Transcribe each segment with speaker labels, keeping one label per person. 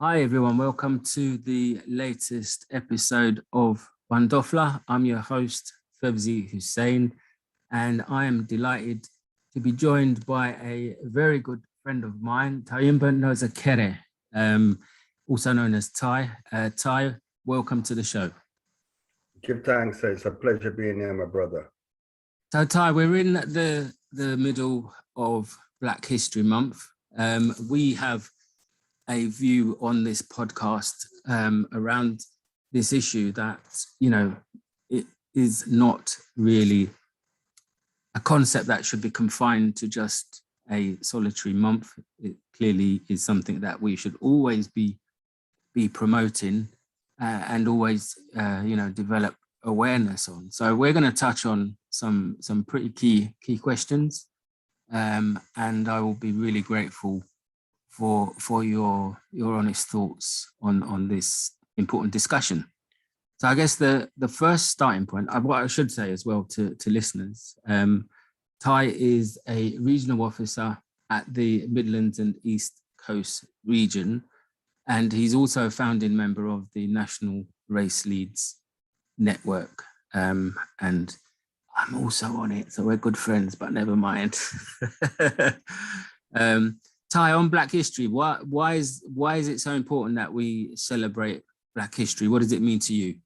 Speaker 1: Hi everyone, welcome to the latest episode of Bandofla. I'm your host, Fevzi Hussein, and I am delighted to be joined by a very good friend of mine, Tyehimba Nosakhere, also known as Ty. Ty, welcome to the show.
Speaker 2: Give thanks. It's a pleasure being here, my brother.
Speaker 1: So Ty, we're in the middle of Black History Month. We have a view on this podcast around this issue that, it is not really a concept that should be confined to just a solitary month. It clearly is something that we should always be promoting and always, develop awareness on. So we're going to touch on some pretty key questions, and I will be really grateful for your honest thoughts on this important discussion. So I guess the first starting point, what I should say as well to listeners, Ty is a regional officer at the Midlands and East Coast region, and he's also a founding member of the National Race Leads Network. And I'm also on it, so we're good friends, but never mind. Ty, on Black History, why is it so important that we celebrate Black History? What does it mean to you?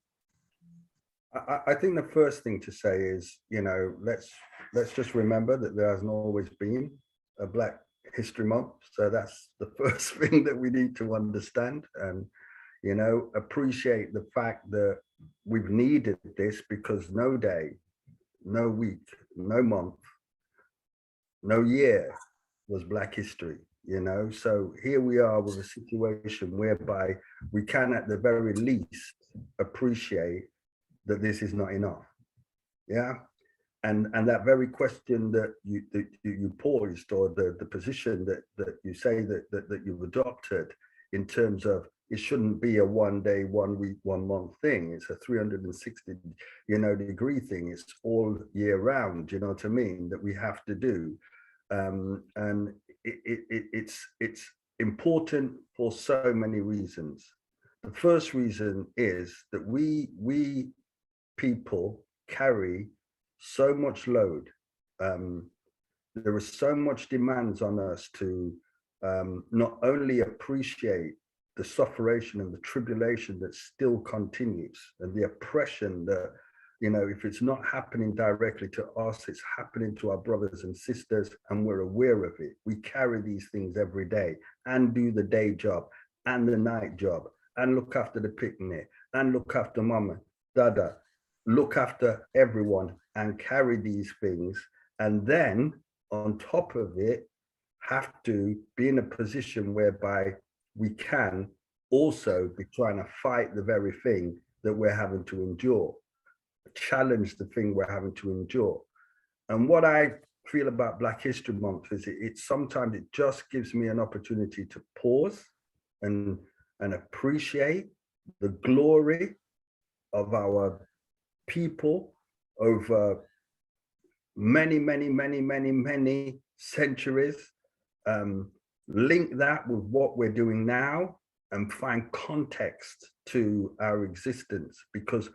Speaker 2: I think the first thing to say is, let's just remember that there hasn't always been a Black History Month. So that's the first thing that we need to understand and, appreciate the fact that we've needed this, because no day, no week, no month, no year was Black history. So here we are with a situation whereby we can at the very least appreciate that this is not enough. Yeah. And that very question that you posed, or the position that you say that you've adopted in terms of it shouldn't be a 1 day, 1 week, 1 month thing. It's a 360 degree thing. It's all year round, you know what I mean, that we have to do. And it's important for so many reasons. The first reason is that we people carry so much load. There is so much demands on us to not only appreciate the sufferation and the tribulation that still continues, and the oppression that, if it's not happening directly to us, it's happening to our brothers and sisters, and we're aware of it. We carry these things every day and do the day job and the night job and look after the picnic and look after mama, dada, look after everyone and carry these things. And then on top of it, have to be in a position whereby we can also be trying to fight the very thing that we're having to endure, challenge the thing we're having to endure. And what I feel about Black History Month is it sometimes it just gives me an opportunity to pause and appreciate the glory of our people over many centuries, link that with what we're doing now and find context to our existence, because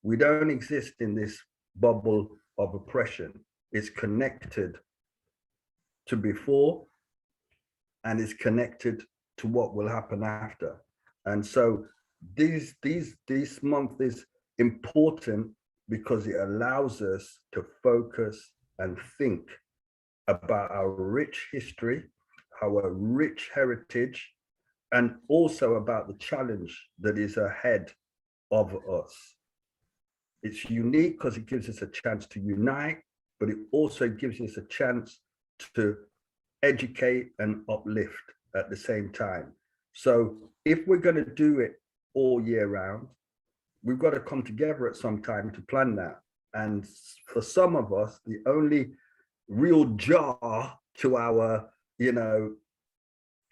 Speaker 2: we don't exist in this bubble of oppression. It's connected to before, and it's connected to what will happen after. And so this month is important because it allows us to focus and think about our rich history, our rich heritage, and also about the challenge that is ahead of us. It's unique because it gives us a chance to unite, but it also gives us a chance to educate and uplift at the same time. So if we're going to do it all year round, we've got to come together at some time to plan that. And for some of us, the only real jar to our,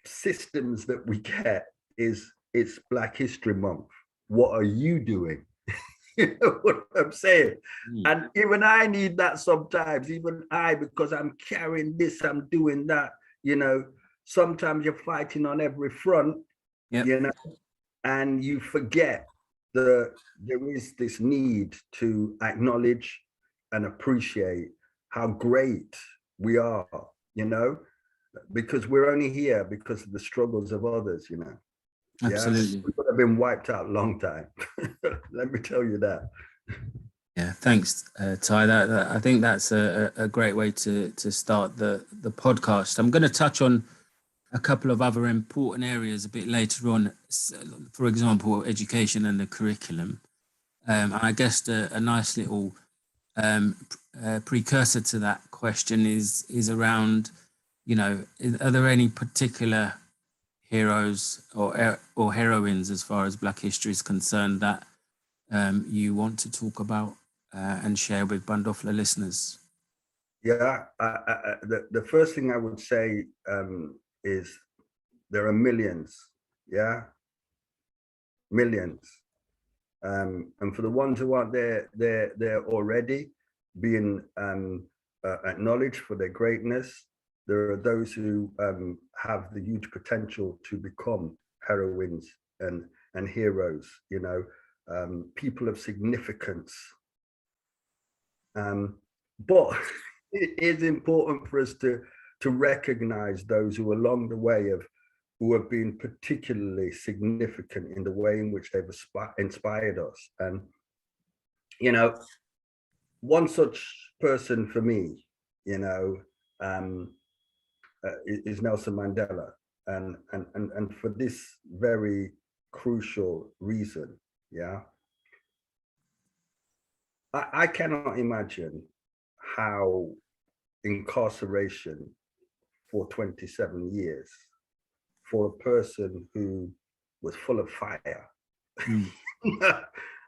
Speaker 2: systems that we get is it's Black History Month. What are you doing? You know what I'm saying? And even I need that sometimes, even I, because I'm carrying this, I'm doing that, Sometimes you're fighting on every front
Speaker 1: Yep.
Speaker 2: you know, and you forget that there is this need to acknowledge and appreciate how great we are, you know, because we're only here because of the struggles of others, you know.
Speaker 1: Absolutely.
Speaker 2: Yeah, we could have been wiped out a long time. Let me tell you that.
Speaker 1: Yeah, thanks, Ty. I think that's a great way to start the podcast. I'm going to touch on a couple of other important areas a bit later on. For example, education and the curriculum. And I guess a nice little precursor to that question is around, you know, are there any particular heroes or heroines as far as Black history is concerned that you want to talk about and share with Bandofla listeners?
Speaker 2: Yeah, the first thing I would say is there are millions, yeah, millions. And for the ones who aren't there, they're already being acknowledged for their greatness. There are those who have the huge potential to become heroines and heroes, you know, people of significance. But it is important for us to recognize those who along the way who have been particularly significant in the way in which they've inspired us. And, you know, one such person for me, you know, is Nelson Mandela. And for this very crucial reason, yeah, I cannot imagine how incarceration for 27 years for a person who was full of fire.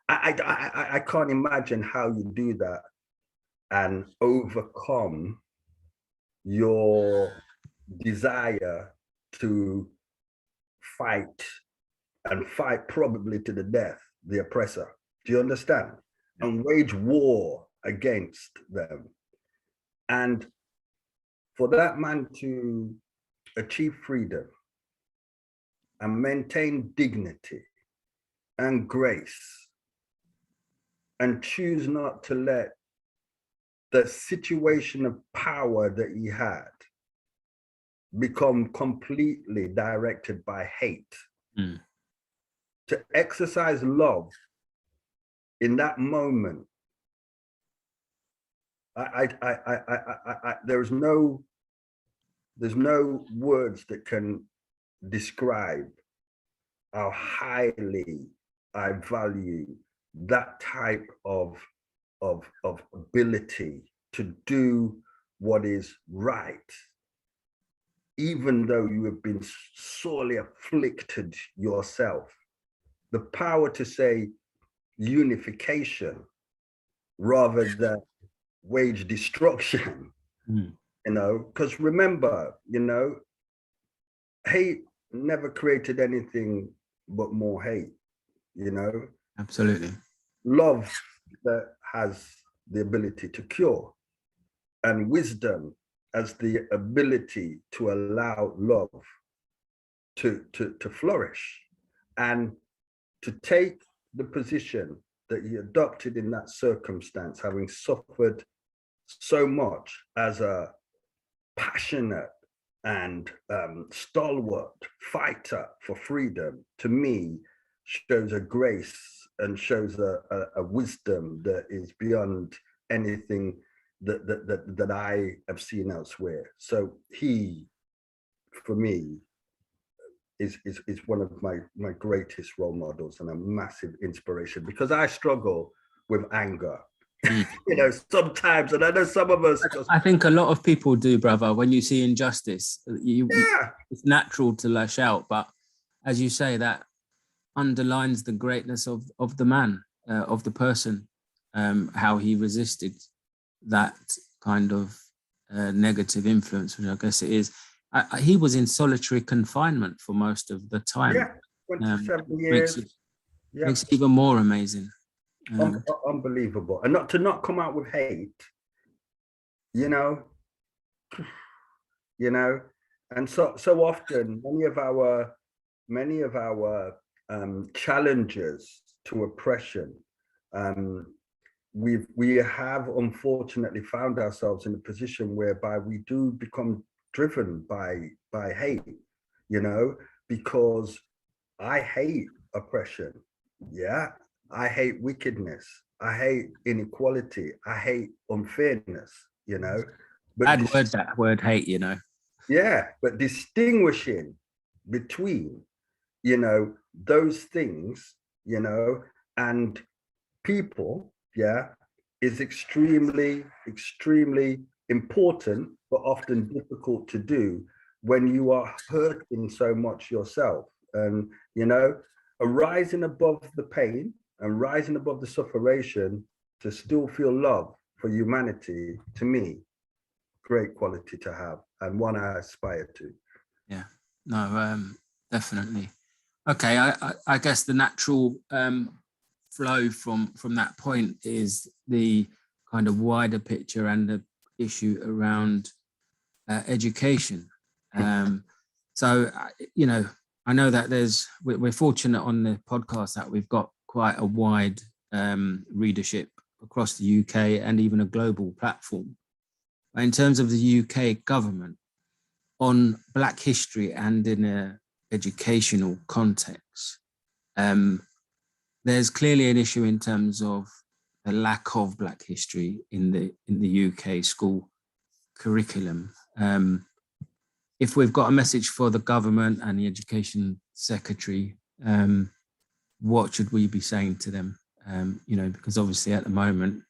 Speaker 2: I can't imagine how you do that and overcome your desire to fight and fight probably to the death, the oppressor. Do you understand? And wage war against them. And for that man to achieve freedom and maintain dignity and grace and choose not to let the situation of power that he had become completely directed by hate, to exercise love in that moment. There's no words that can describe how highly I value that type of ability to do what is right, even though you have been sorely afflicted yourself. The power to say unification rather than wage destruction, you know, because remember, you know, hate never created anything but more hate, you know.
Speaker 1: Absolutely.
Speaker 2: Love that has the ability to cure, and wisdom as the ability to allow love to flourish, and to take the position that he adopted in that circumstance, having suffered so much as a passionate and stalwart fighter for freedom, to me shows a grace and shows a wisdom that is beyond anything that I have seen elsewhere. So he, for me, is one of my greatest role models and a massive inspiration, because I struggle with anger. You know, sometimes, and I know some of us
Speaker 1: I think a lot of people do, brother. When you see injustice, it's natural to lash out, but as you say, that underlines the greatness of the man, of the person, how he resisted that kind of negative influence, which I guess it is. He was in solitary confinement for most of the time.
Speaker 2: Yeah, 27 years.
Speaker 1: Makes it even more amazing.
Speaker 2: Unbelievable. And not come out with hate, you know, and so often many of our many of our challenges to oppression, we have unfortunately found ourselves in a position whereby we do become driven by hate, you know, because I hate oppression. Yeah. I hate wickedness. I hate inequality. I hate unfairness, you know. But
Speaker 1: Bad word, that word hate, you know.
Speaker 2: yeah, but distinguishing between, you know, those things, you know, and people, yeah, is extremely, extremely important, but often difficult to do when you are hurting so much yourself. And, you know, arising above the pain and rising above the sufferation to still feel love for humanity, to me, great quality to have and one I aspire to.
Speaker 1: Yeah, no, definitely. Okay, I guess the natural flow from that point is the kind of wider picture and the issue around education. So, you know, I know that we're fortunate on the podcast that we've got quite a wide readership across the UK and even a global platform. In terms of the UK government, on Black history and in a educational context, there's clearly an issue in terms of the lack of Black history in the UK school curriculum. If we've got a message for the government and the education secretary, what should we be saying to them? You know, because obviously at the moment,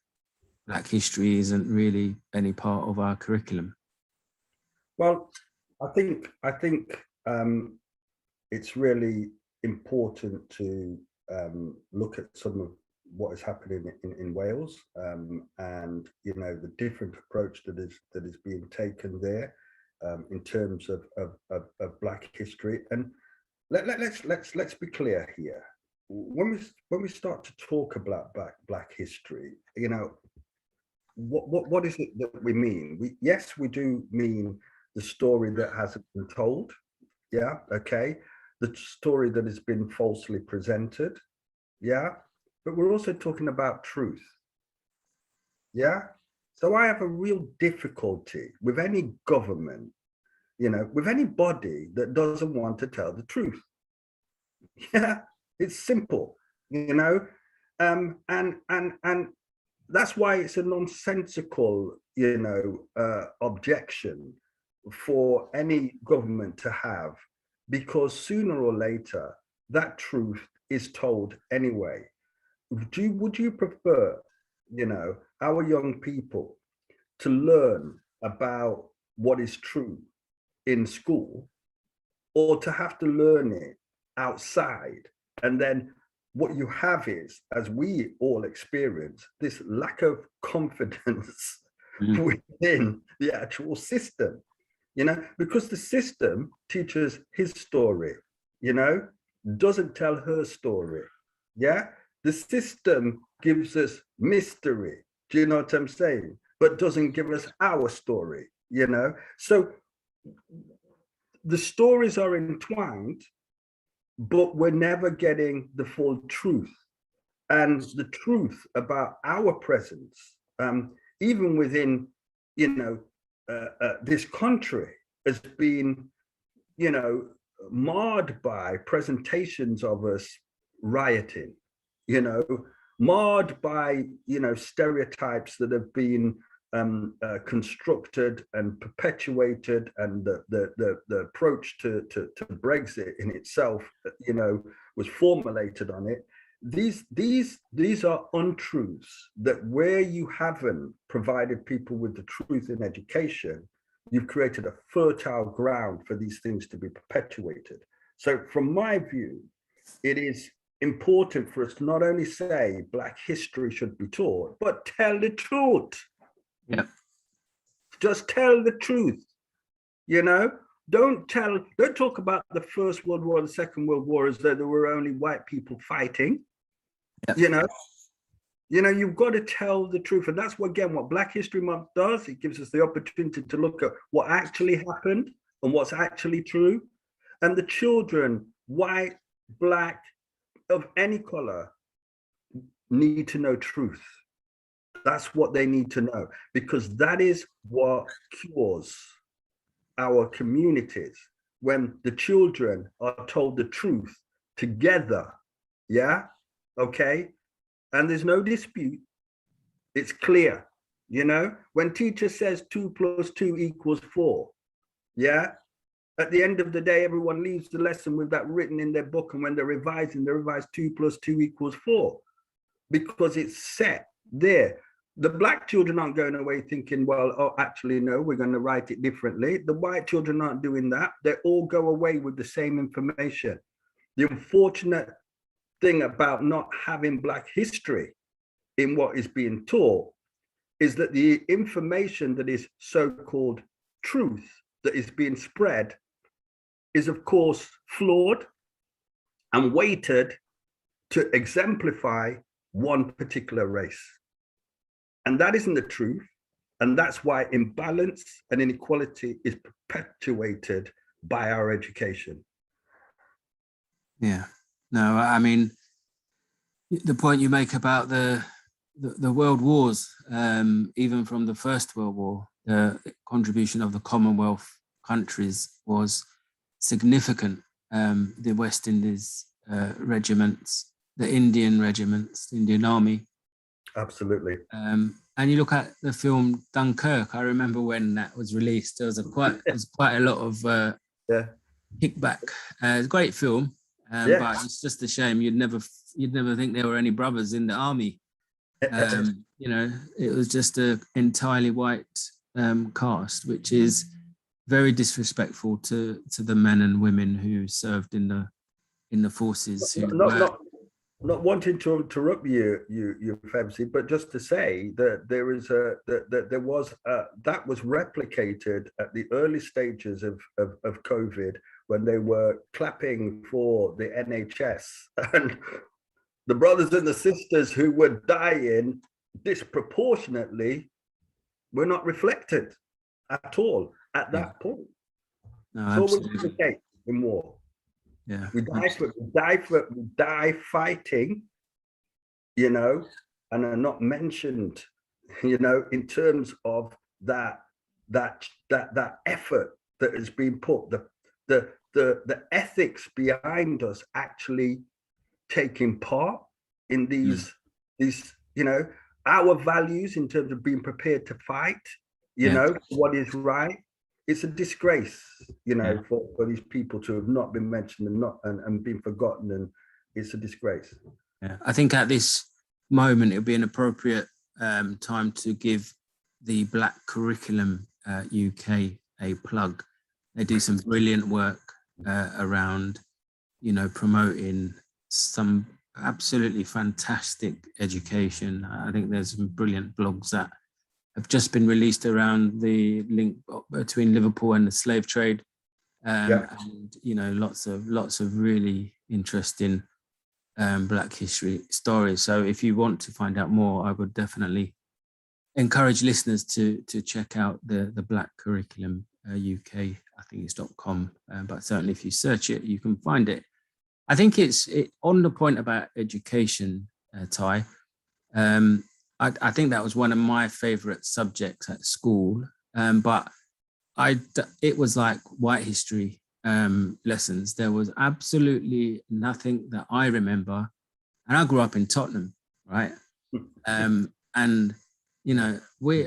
Speaker 1: Black history isn't really any part of our curriculum.
Speaker 2: Well, I think it's really important to look at some of what is happening in Wales, and you know the different approach that is being taken there in terms of Black history. And let's be clear here. When we start to talk about Black history, you know, what is it that we mean? Yes, we do mean the story that hasn't been told. Yeah, okay. The story that has been falsely presented. Yeah, but we're also talking about truth. Yeah. So I have a real difficulty with any government, you know, with anybody that doesn't want to tell the truth. Yeah, it's simple, you know, and that's why it's a nonsensical, you know, objection for any government to have, because sooner or later that truth is told anyway. Would you prefer, you know, our young people to learn about what is true in school, or to have to learn it outside? And then what you have is, as we all experience, this lack of confidence within the actual system, you know, because the system teaches his story, you know, doesn't tell her story. Yeah. The system gives us mystery. Do you know what I'm saying? But doesn't give us our story, you know? So the stories are entwined, but we're never getting the full truth. And the truth about our presence, even within, you know, this country, has been, you know, marred by presentations of us rioting, you know, marred by, you know, stereotypes that have been constructed and perpetuated, and the approach to Brexit in itself, you know, was formulated on it. These are untruths that, where you haven't provided people with the truth in education, you've created a fertile ground for these things to be perpetuated. So from my view, it is important for us to not only say Black history should be taught, but tell the truth.
Speaker 1: Yeah.
Speaker 2: Just tell the truth, you know? Don't talk about the First World War, the Second World War as though there were only white people fighting. Yeah. You know, you've got to tell the truth. And that's what, again, what Black History Month does. It gives us the opportunity to look at what actually happened and what's actually true. And the children white, black, of any color, need to know truth. That's what they need to know, because that is what cures our communities. When the children are told the truth together, yeah, okay, and there's no dispute, it's clear, you know, when teacher says 2 + 2 = 4, yeah, at the end of the day, everyone leaves the lesson with that written in their book, and when they're revising, they revise 2 + 2 = 4, because it's set there. The black children aren't going away thinking, well, oh, actually, no, we're going to write it differently. The white children aren't doing that. They all go away with the same information. The unfortunate thing about not having black history in what is being taught is that the information that is so-called truth that is being spread is, of course, flawed and weighted to exemplify one particular race. And that isn't the truth. And that's why imbalance and inequality is perpetuated by our education.
Speaker 1: Yeah, no, I mean, the point you make about the world wars, even from the First World War, the contribution of the Commonwealth countries was significant. The West Indies regiments, the Indian regiments, the Indian Army.
Speaker 2: Absolutely.
Speaker 1: And you look at the film Dunkirk. I remember when that was released. There was quite a lot of kickback. It's a great film, but it's just a shame you'd never think there were any brothers in the army. You know, it was just an entirely white cast, which is very disrespectful to the men and women who served in the forces.
Speaker 2: Not wanting to interrupt you, Febsy, but just to say that that was replicated at the early stages of COVID, when they were clapping for the NHS, and the brothers and the sisters who were dying disproportionately were not reflected at all at that point.
Speaker 1: No,
Speaker 2: it's always the case in war.
Speaker 1: Yeah,
Speaker 2: we die fighting, you know, and are not mentioned, you know, in terms of that effort that has been put, the ethics behind us actually taking part in these, you know, our values in terms of being prepared to fight, you know, what is right. It's a disgrace, you know, for these people to have not been mentioned and been forgotten, and it's a disgrace.
Speaker 1: Yeah, I think at this moment it would be an appropriate time to give the Black Curriculum UK a plug. They do some brilliant work around, you know, promoting some absolutely fantastic education. I think there's some brilliant blogs that have just been released around the link between Liverpool and the slave trade, and you know, lots of really interesting Black history stories. So if you want to find out more, I would definitely encourage listeners to check out the Black Curriculum UK. I think it's .com, but certainly if you search it, you can find it. I think it's on the point about education, Ty. I think that was one of my favorite subjects at school, but it was like white history lessons. There was absolutely nothing that I remember, and I grew up in Tottenham, right? And you know, we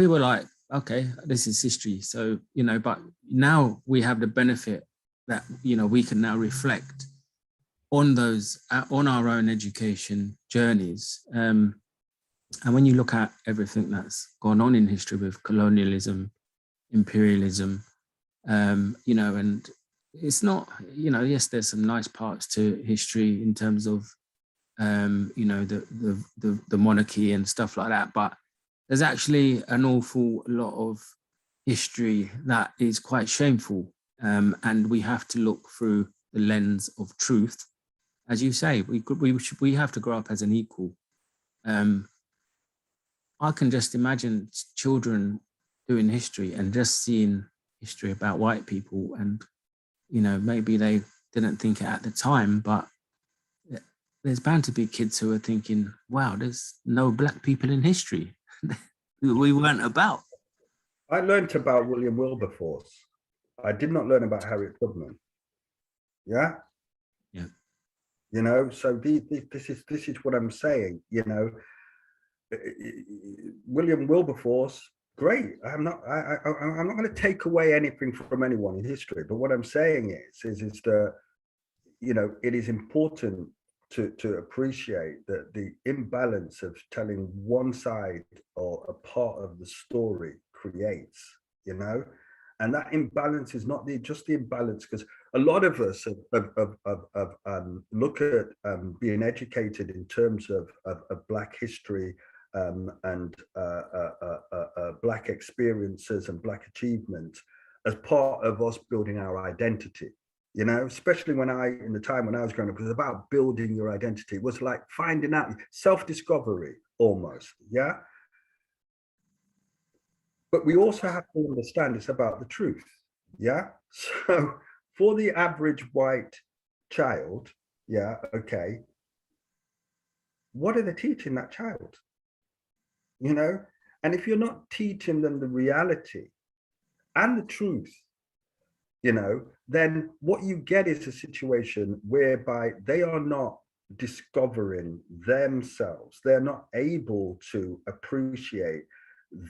Speaker 1: were like, okay, this is history. So you know, but now we have the benefit that, you know, we can now reflect on those on our own education journeys. And when you look at everything that's gone on in history with colonialism, imperialism, you know, and it's not, you know, yes, there's some nice parts to history in terms of, you know, the monarchy and stuff like that, but there's actually an awful lot of history that is quite shameful, and we have to look through the lens of truth. As you say, we have to grow up as an equal. I can just imagine children doing history and just seeing history about white people, and you know, maybe they didn't think it at the time, but there's bound to be kids who are thinking, wow, there's no black people in history. We weren't about.
Speaker 2: I learned about William Wilberforce. I did not learn about Harriet Tubman. Yeah.
Speaker 1: Yeah.
Speaker 2: You know, so this is what I'm saying. You know, William Wilberforce, great. I'm not going to take away anything from anyone in history, but what I'm saying is that, you know, it is important to appreciate that the imbalance of telling one side or a part of the story creates, you know, and that imbalance is not just the imbalance, because a lot of us look at being educated in terms of Black history and Black experiences and Black achievements as part of us building our identity. You know, especially in the time when I was growing up, it was about building your identity. It was like finding out, self-discovery almost, yeah? But we also have to understand it's about the truth, yeah? So for the average white child, yeah, okay, what are they teaching that child? You know, and if you're not teaching them the reality and the truth, you know, then what you get is a situation whereby they are not discovering themselves. They're not able to appreciate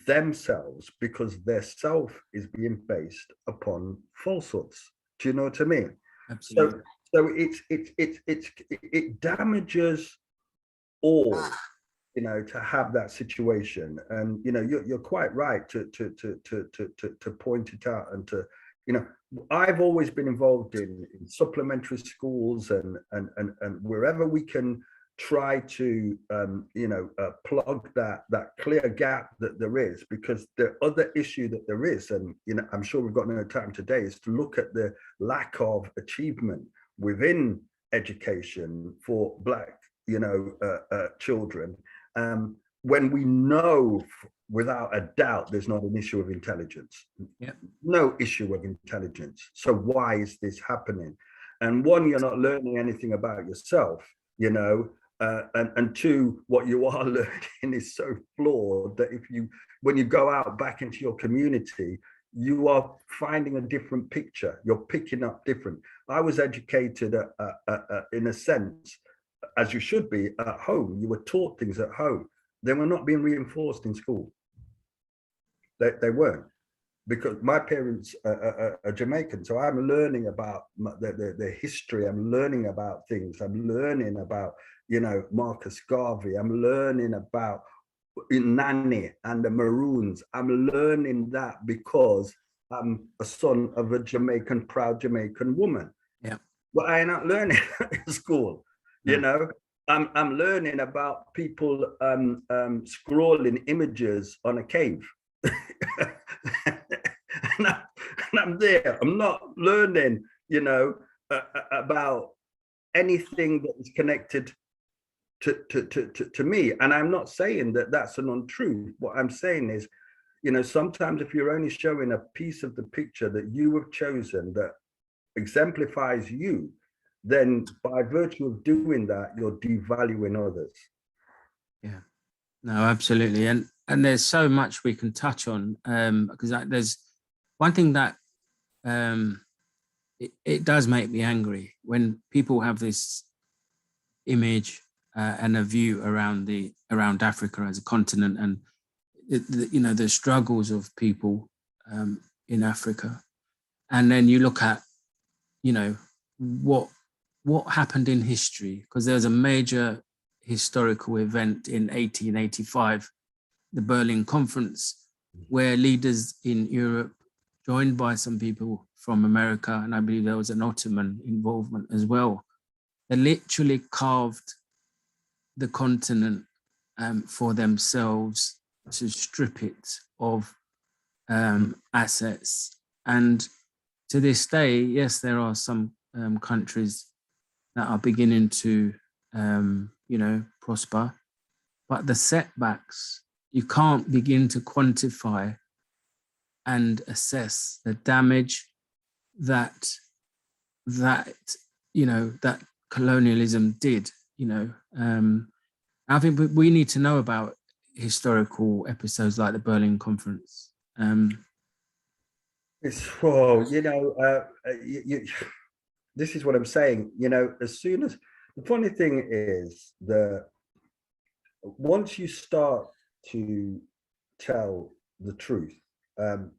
Speaker 2: themselves because their self is being based upon falsehoods. Do you know what I mean?
Speaker 1: Absolutely.
Speaker 2: So it damages all, you know, to have that situation. And you know, you're quite right to point it out and to, you know, I've always been involved in supplementary schools and wherever we can try to you know, plug that clear gap that there is, because the other issue that there is, and you know, I'm sure we've got no time today, is to look at the lack of achievement within education for Black, you know, children, when we know without a doubt there's not an issue of intelligence.
Speaker 1: Yeah.
Speaker 2: No issue of intelligence. So why is this happening? And one, you're not learning anything about yourself, you know, and two, what you are learning is so flawed that when you go out back into your community, you are finding a different picture. You're picking up different. I was educated in a sense, as you should be, at home. You were taught things at home. They were not being reinforced in school. They weren't, because my parents are Jamaican, so I'm learning about the history. I'm learning about things. I'm learning about, you know, Marcus Garvey. I'm learning about Nani and the Maroons. I'm learning that because I'm a son of a Jamaican, proud Jamaican woman.
Speaker 1: Yeah.
Speaker 2: But I'm not learning in school, you know. I'm learning about people scrolling images on a cave. and I'm there. I'm not learning, you know, about anything that is connected to me. And I'm not saying that that's an untruth. What I'm saying is, you know, sometimes if you're only showing a piece of the picture that you have chosen that exemplifies you, then by virtue of doing that, you're devaluing others.
Speaker 1: Yeah, no, absolutely. And there's so much we can touch on, because there's one thing that it does make me angry when people have this image and a view around Africa as a continent, and you know, the struggles of people in Africa, and then you look at, you know, what happened in history, because there's a major historical event in 1885, the Berlin Conference, where leaders in Europe, joined by some people from America, and I believe there was an Ottoman involvement as well, they literally carved the continent for themselves to strip it of assets. And to this day, yes, there are some countries that are beginning to, you know, prosper, but the setbacks, you can't begin to quantify and assess the damage that that colonialism did. I think we need to know about historical episodes like the Berlin Conference.
Speaker 2: This is what I'm saying. As soon as the funny thing is that once you start to tell the truth,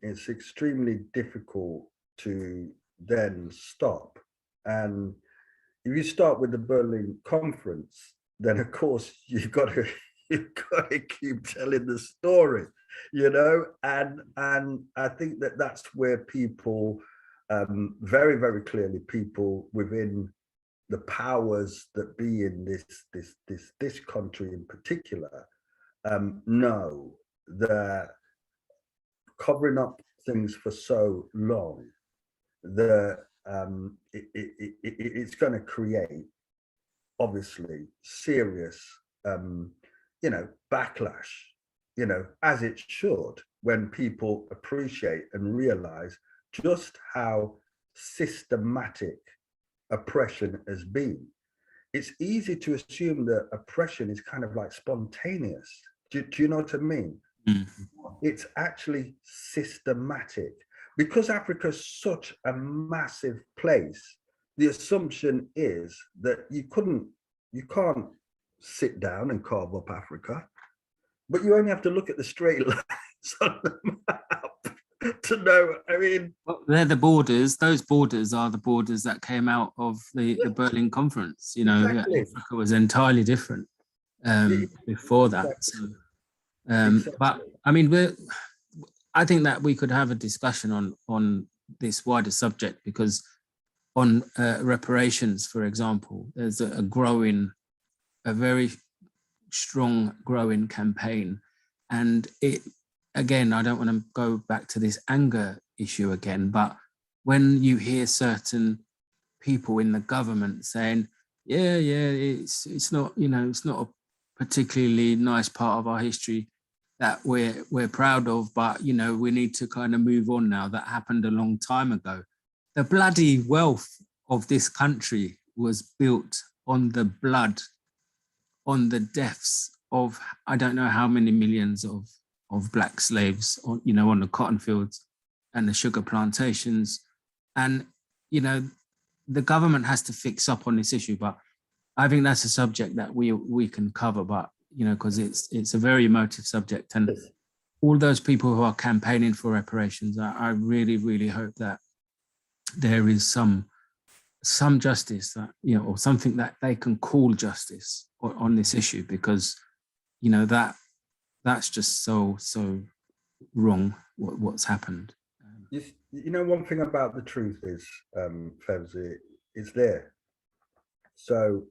Speaker 2: it's extremely difficult to then stop. And if you start with the Berlin Conference, then of course you've got to keep telling the story, and I think that's where people, very, very clearly, people within the powers that be in this country in particular, know that covering up things for so long that it's going to create, obviously, serious backlash, as it should, when people appreciate and realize just how systematic oppression has been. It's easy to assume that oppression is kind of like spontaneous. Do you know what I mean? It's actually systematic. Because Africa is such a massive place, the assumption is that you can't sit down and carve up Africa, but you only have to look at the straight lines on the map to know. I mean,
Speaker 1: well, they're the borders. Those borders are the borders that came out of the Berlin Conference.
Speaker 2: Exactly.
Speaker 1: Africa was entirely different before that.
Speaker 2: Exactly.
Speaker 1: So, but I mean, I think that we could have a discussion on this wider subject, because on reparations, for example, there's a very strong growing campaign. And again, I don't want to go back to this anger issue again, but when you hear certain people in the government saying, it's not, it's not a particularly nice part of our history that we're proud of, but we need to kind of move on now. That happened a long time ago. The bloody wealth of this country was built on the blood, on the deaths of I don't know how many millions of black slaves, on the cotton fields and the sugar plantations. And the government has to fix up on this issue, but I think that's a subject that we can cover, but because it's a very emotive subject. And all those people who are campaigning for reparations, I really, really hope that there is some justice that, or something that they can call justice on this issue, because, that's just so wrong what's happened.
Speaker 2: One thing about the truth is, Fevzi, it's there. So,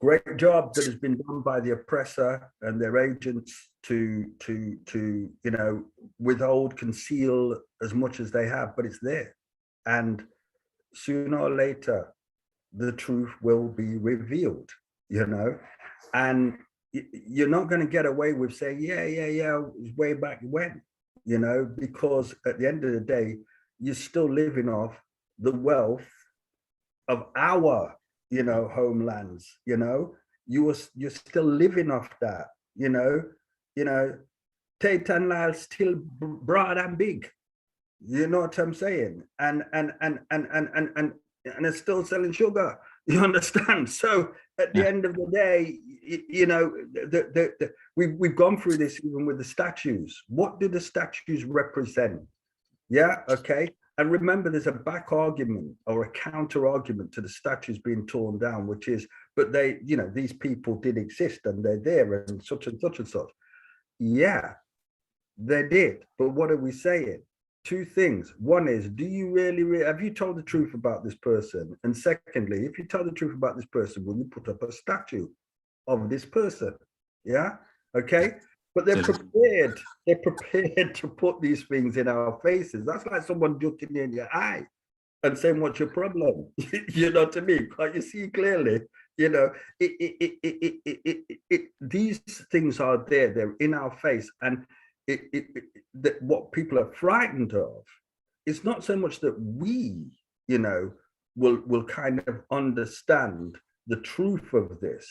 Speaker 2: great job that has been done by the oppressor and their agents to withhold, conceal as much as they have, but it's there. And sooner or later, the truth will be revealed, and you're not going to get away with saying, yeah, way back when, because at the end of the day, you're still living off the wealth of our homelands. You're still living off that. Titan Lyle still broad and big. You know what I'm saying? And it's still selling sugar. You understand? So at the end of the day, we've gone through this even with the statues. What do the statues represent? Yeah, okay. And remember, there's a back argument or a counter argument to the statues being torn down, which is, but they, these people did exist and they're there and such and such and such. Yeah, they did. But what are we saying? Two things. One is, do you really, have you told the truth about this person? And secondly, if you tell the truth about this person, will you put up a statue of this person? Yeah, okay. But they're prepared to put these things in our faces. That's like someone looking in your eye and saying, what's your problem? You know what I mean? Can't you see clearly? These things are there, they're in our face. And what people are frightened of, it's not so much that we, will kind of understand the truth of this.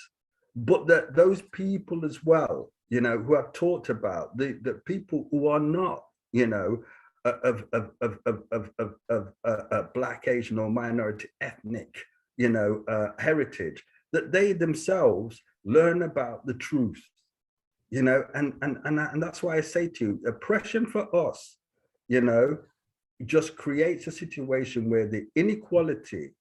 Speaker 2: But that those people as well, who I've talked about, the people who are not, of Black, Asian, or minority ethnic, heritage, that they themselves learn about the truth, and that's why I say to you, oppression for us, just creates a situation where the inequality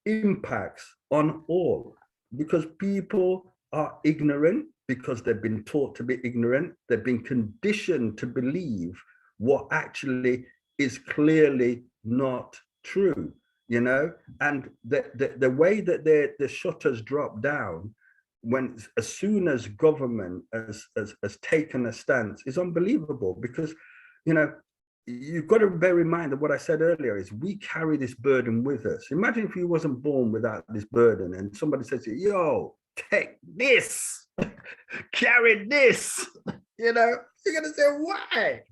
Speaker 2: impacts on all, because people are ignorant, because they've been taught to be ignorant. They've been conditioned to believe what actually is clearly not true, and the way that the shutters drop down as soon as government has taken a stance is unbelievable, because you've got to bear in mind that what I said earlier is we carry this burden with us. Imagine if you wasn't born without this burden and somebody says to you, yo, take this, carry this, you're going to say, why?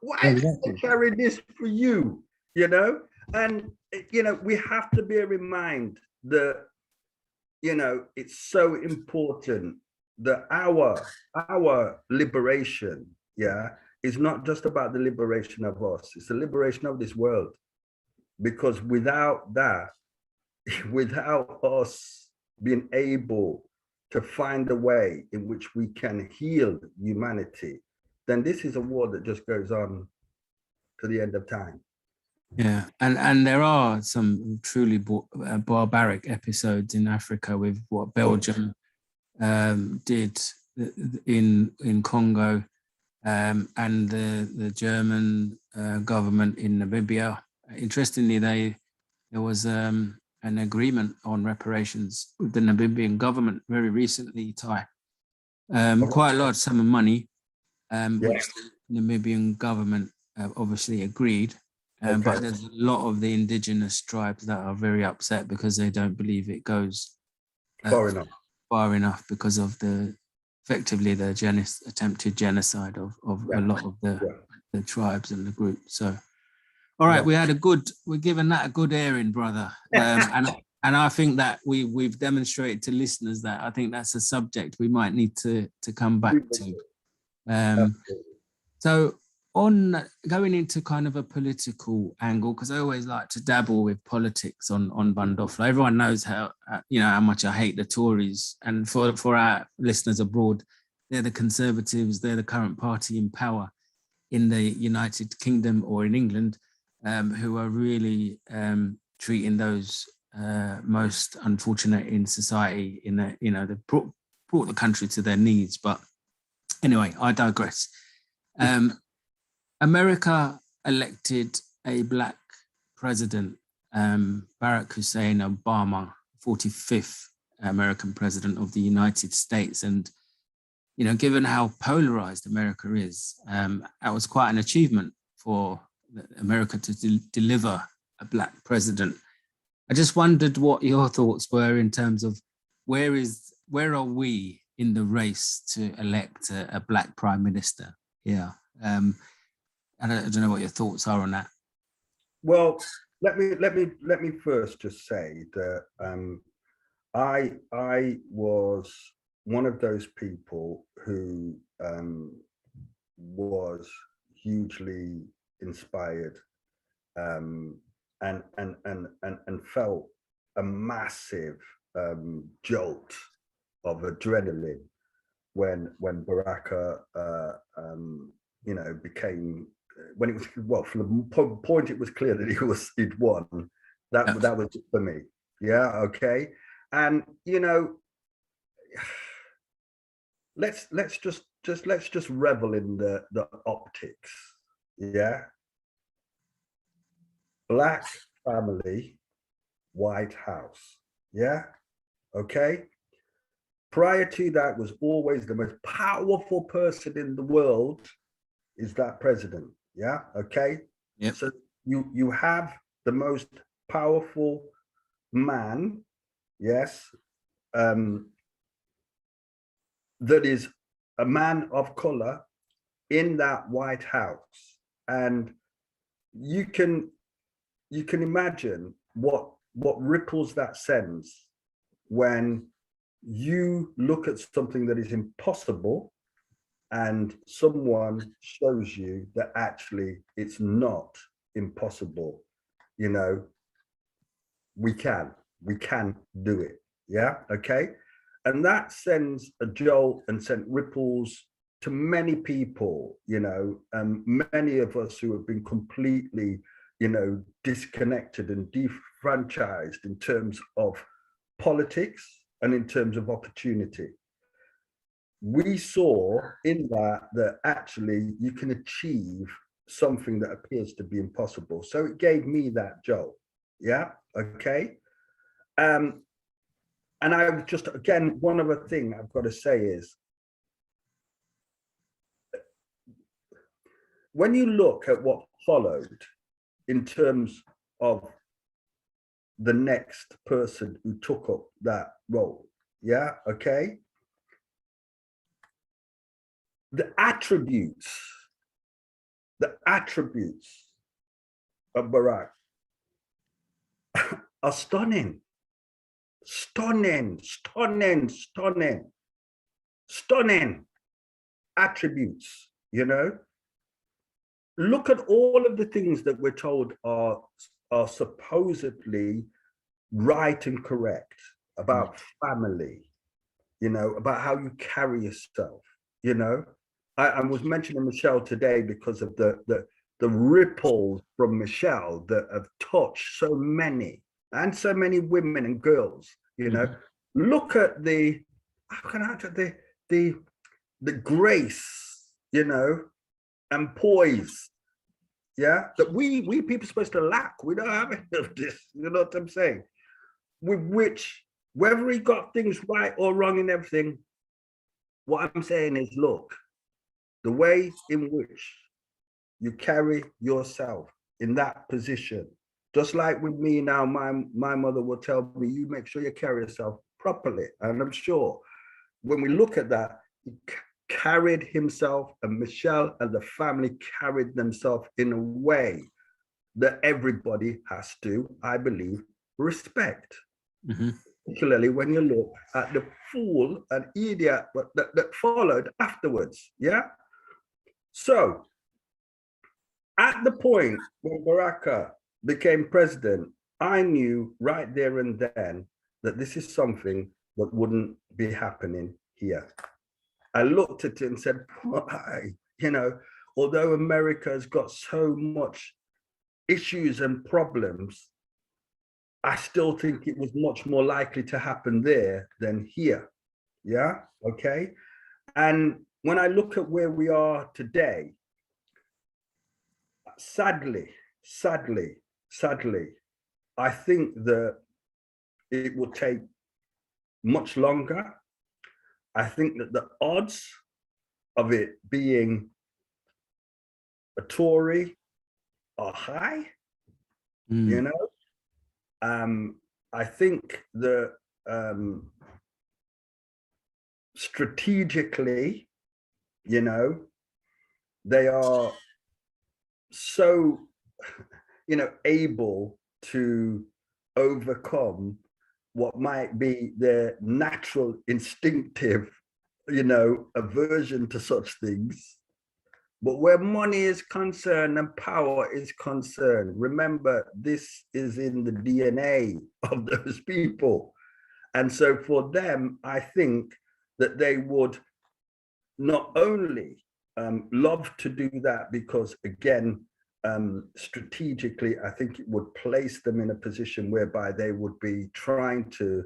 Speaker 2: Why exactly. Carry this for you, And, we have to bear in mind that, it's so important that our liberation, is not just about the liberation of us, it's the liberation of this world. Because without that, without us being able to find a way in which we can heal humanity, then this is a war that just goes on to the end of time.
Speaker 1: Yeah, and there are some truly barbaric episodes in Africa with what Belgium did in Congo, and the German government in Namibia. Interestingly, there was an agreement on reparations with the Namibian government very recently, Ty. Quite a large sum of money, which the Namibian government obviously agreed. But there's a lot of the indigenous tribes that are very upset because they don't believe it goes far enough because of effectively the attempted genocide of a lot of the tribes and the group. So, all right, we're giving that a good airing, brother. And I think that we've demonstrated to listeners that I think that's a subject we might need to come back to. So on going into kind of a political angle, because I always like to dabble with politics on Bandofla. Everyone knows how much I hate the Tories, and for our listeners abroad, they're the Conservatives. They're the current party in power in the United Kingdom or in England, who are really treating those most unfortunate in society. They brought the country to their knees. But anyway, I digress. America elected a Black president, Barack Hussein Obama, 45th American president of the United States. And, given how polarized America is, that was quite an achievement for America to deliver a Black president. I just wondered what your thoughts were in terms of where are we in the race to elect a Black prime minister? Yeah. I don't know what your thoughts are on that.
Speaker 2: Well, let me first just say that I was one of those people who was hugely inspired and felt a massive jolt of adrenaline when Barack became, when it was, from the point it was clear that he'd won, that was it for me. Yeah, okay. And let's just revel in the optics. Yeah. Black family, White House. Yeah. Okay. Prior to that was always the most powerful person in the world is that president. Yeah. Okay.
Speaker 1: Yep.
Speaker 2: So you have the most powerful man, yes, that is a man of color in that White House, and you can imagine what what ripples that sends when you look at something that is impossible and someone shows you that actually it's not impossible. You know, we can do it. Yeah. Okay. And that sends a jolt and sent ripples to many people, you know, many of us who have been completely, you know, disconnected and defranchised in terms of politics and in terms of opportunity. We saw in that actually you can achieve something that appears to be impossible. So it gave me that jolt. Yeah. Okay. And I just, again, one other thing I've got to say is, when you look at what followed in terms of the next person who took up that role, yeah, okay, the attributes of Barack are stunning, stunning attributes, you know. Look at all of the things that we're told are supposedly right and correct about family, you know, about how you carry yourself, you know. I was mentioning Michelle today because of the ripples from Michelle that have touched so many women and girls, you know. Look at the grace, you know, and poise, yeah, that we people are supposed to lack. We don't have any of this, you know what I'm saying? With which, whether he got things right or wrong and everything, what I'm saying is, look, the way in which you carry yourself in that position, just like with me now, my mother will tell me, you make sure you carry yourself properly. And I'm sure when we look at that, he carried himself, and Michelle and the family carried themselves in a way that everybody has to, I believe, respect. Particularly when you look at the fool and idiot that followed afterwards. Yeah. So at the point when Baraka became president, I knew right there and then that this is something that wouldn't be happening here. I looked at it and said, why? You know, although America's got so much issues and problems, I still think it was much more likely to happen there than here. Yeah. Okay. And when I look at where we are today, sadly, I think that it will take much longer. I think that the odds of it being a Tory are high, you know. I think that strategically, you know, they are so, you know, able to overcome what might be their natural instinctive, you know, aversion to such things. But where money is concerned and power is concerned, remember, this is in the DNA of those people. And so for them, I think that they would not only love to do that because, again, strategically, I think it would place them in a position whereby they would be trying to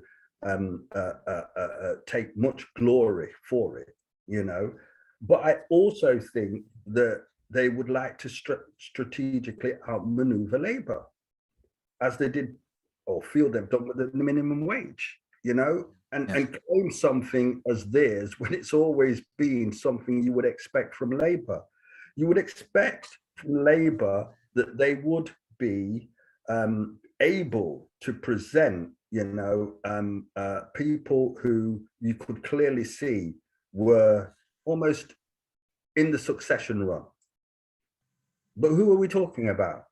Speaker 2: take much glory for it, you know. But I also think that they would like to strategically outmaneuver Labour, as they did, or feel they've done with the minimum wage, you know, and claim something as theirs when it's always been something you would expect from Labour. You would expect from Labour that they would be able to present, you know, people who you could clearly see were almost in the succession run. But who are we talking about?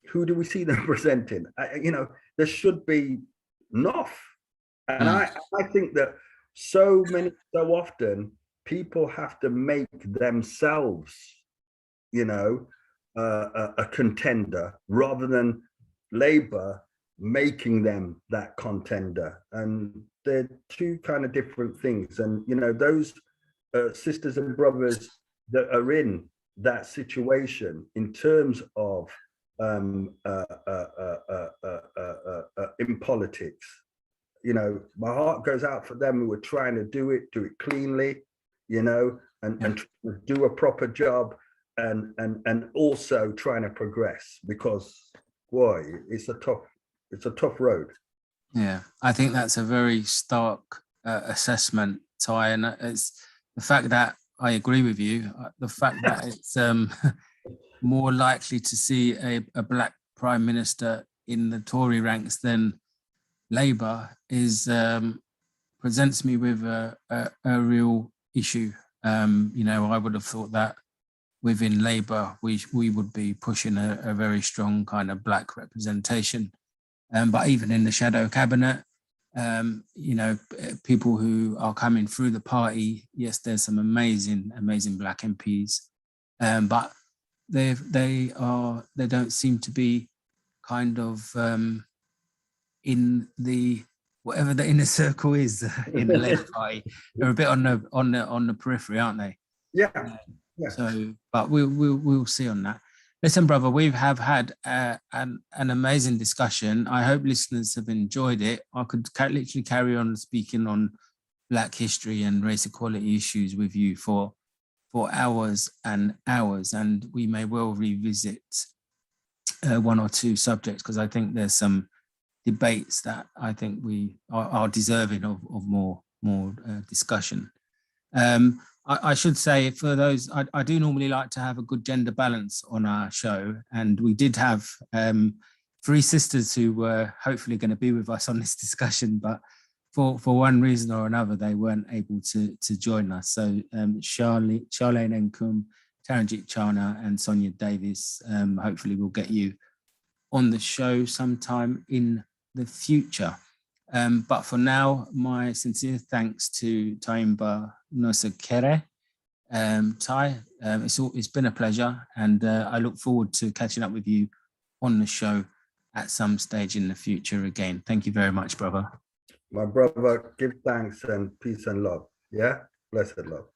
Speaker 2: who do we see them presenting? You know, there should be enough. And I think that so often people have to make themselves, you know, a contender rather than Labour making them that contender. And they're two kind of different things. And, you know, those sisters and brothers that are in that situation in terms of in politics, you know, my heart goes out for them who are trying to do it cleanly, you know, and do a proper job, and also trying to progress, because boy, it's a tough road.
Speaker 1: Yeah, I think that's a very stark assessment, Ty, and it's the fact that I agree with you. The fact that it's more likely to see a black prime minister in the Tory ranks than Labour is presents me with a real issue. You know, I would have thought that within Labour we would be pushing a very strong kind of black representation. But even in the shadow cabinet, you know, people who are coming through the party, yes, there's some amazing black MPs, but they don't seem to be kind of in the whatever the inner circle is in the Labour Party. They're a bit on the periphery, aren't they?
Speaker 2: Yeah.
Speaker 1: So, but we'll see on that. Listen, brother, we have had an amazing discussion. I hope listeners have enjoyed it. I could literally carry on speaking on Black history and race equality issues with you for hours and hours, and we may well revisit one or two subjects, because I think there's some debates that I think we are deserving of more discussion. I should say, for those, I do normally like to have a good gender balance on our show, and we did have 3 sisters who were hopefully going to be with us on this discussion, but for one reason or another, they weren't able to join us. So Charlene Nkum, Taranjit Chana, and Sonia Davis, hopefully we'll get you on the show sometime in the future. But for now, my sincere thanks to Tyehimba Nosakhere. Ty, it's been a pleasure, and I look forward to catching up with you on the show at some stage in the future again. Thank you very much, brother.
Speaker 2: My brother, give thanks and peace and love. Yeah, blessed love.